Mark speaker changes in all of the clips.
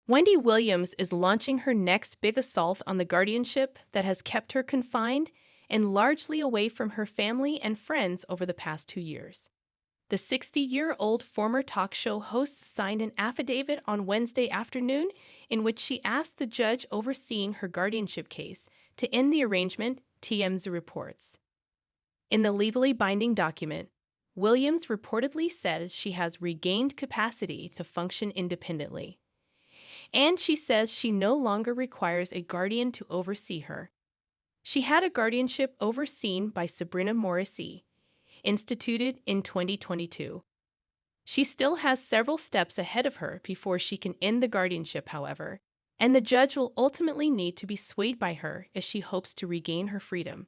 Speaker 1: Wendy Williams is launching her next big assault on the guardianship that has kept her confined and largely away from her family and friends over the past 2 years. The 60-year-old former talk show host signed an affidavit on Wednesday afternoon in which she asked the judge overseeing her guardianship case to end the arrangement, TMZ reports. In the legally binding document, Williams reportedly says she has regained capacity to function independently. And she says she no longer requires a guardian to oversee her. She had a guardianship overseen by Sabrina Morrissey, instituted in 2022. She still has several steps ahead of her before she can end the guardianship, however, and the judge will ultimately need to be swayed by her as she hopes to regain her freedom.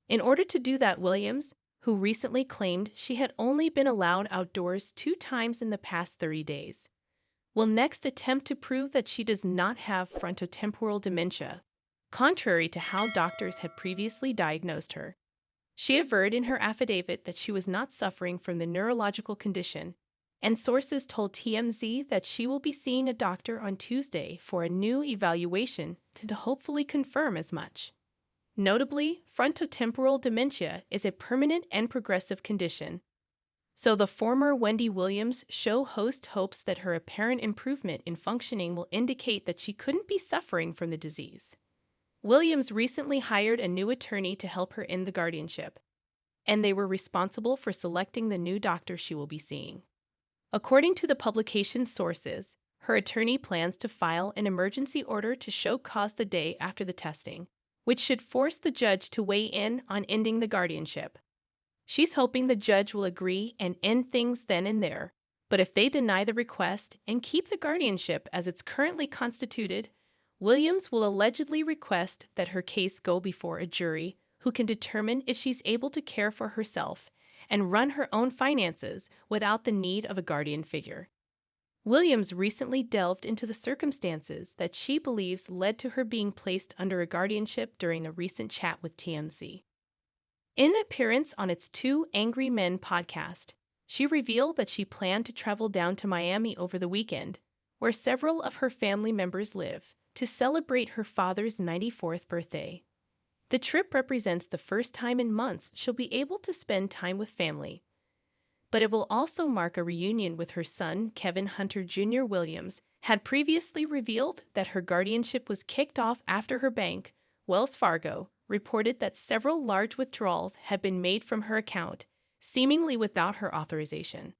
Speaker 1: In order to do that, Williams, who recently claimed she had only been allowed outdoors 2 times in the past 30 days, will next attempt to prove that she does not have frontotemporal dementia, contrary to how doctors had previously diagnosed her. She averred in her affidavit that she was not suffering from the neurological condition, and sources told TMZ that she will be seeing a doctor on Tuesday for a new evaluation to hopefully confirm as much. Notably, frontotemporal dementia is a permanent and progressive condition. So the former Wendy Williams show host hopes that her apparent improvement in functioning will indicate that she couldn't be suffering from the disease. Williams recently hired a new attorney to help her end the guardianship, and they were responsible for selecting the new doctor she will be seeing. According to the publication's sources, her attorney plans to file an emergency order to show cause the day after the testing, which should force the judge to weigh in on ending the guardianship. She's hoping the judge will agree and end things then and there, but if they deny the request and keep the guardianship as it's currently constituted, Williams will allegedly request that her case go before a jury who can determine if she's able to care for herself and run her own finances without the need of a guardian figure. Williams recently delved into the circumstances that she believes led to her being placed under a guardianship during a recent chat with TMZ. In an appearance on its Two Angry Men podcast, she revealed that she planned to travel down to Miami over the weekend, where several of her family members live, to celebrate her father's 94th birthday. The trip represents the first time in months she'll be able to spend time with family, but it will also mark a reunion with her son, Kevin Hunter Jr. Williams had previously revealed that her guardianship was kicked off after her bank, Wells Fargo, reported that several large withdrawals had been made from her account, seemingly without her authorization.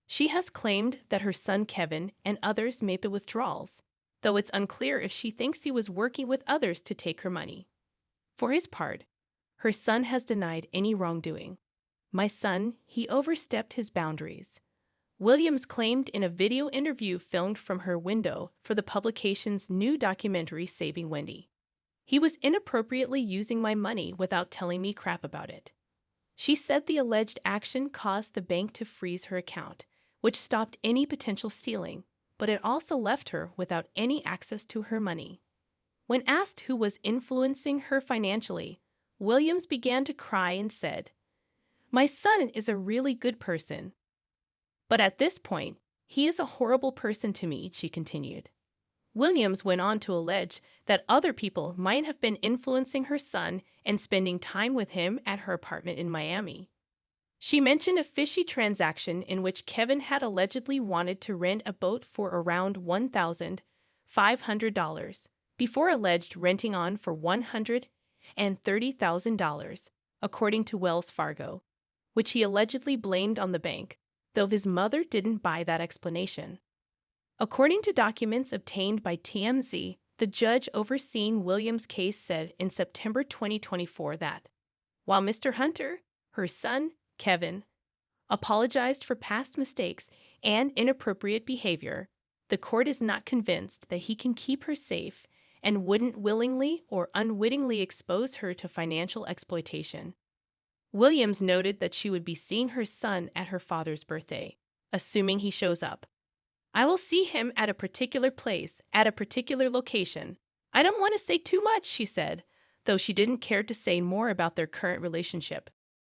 Speaker 1: She has claimed that her son Kevin and others made the withdrawals, though it's unclear if she thinks he was working with others to take her money. For his part, her son has denied any wrongdoing. "My son, he overstepped his boundaries," Williams claimed in a video interview filmed from her window for the publication's new documentary Saving Wendy. "He was inappropriately using my money without telling me crap about it." She said the alleged action caused the bank to freeze her account, which stopped any potential stealing, but it also left her without any access to her money. When asked who was influencing her financially, Williams began to cry and said, "My son is a really good person. But at this point, he is a horrible person to me," she continued. Williams went on to allege that other people might have been influencing her son and spending time with him at her apartment in Miami. She mentioned a fishy transaction in which Kevin had allegedly wanted to rent a boat for around $1,500 before alleged renting on for $130,000, according to Wells Fargo, which he allegedly blamed on the bank, though his mother didn't buy that explanation. According to documents obtained by TMZ, the judge overseeing Williams' case said in September 2024 that, while Mr. Hunter, her son, Kevin, apologized for past mistakes and inappropriate behavior, the court is not convinced that he can keep her safe and wouldn't willingly or unwittingly expose her to financial exploitation. Williams noted that she would be seeing her son at her father's birthday, assuming he shows up. "I will see him at a particular place, at a particular location. I don't want to say too much," she said, though she didn't care to say more about their current relationship.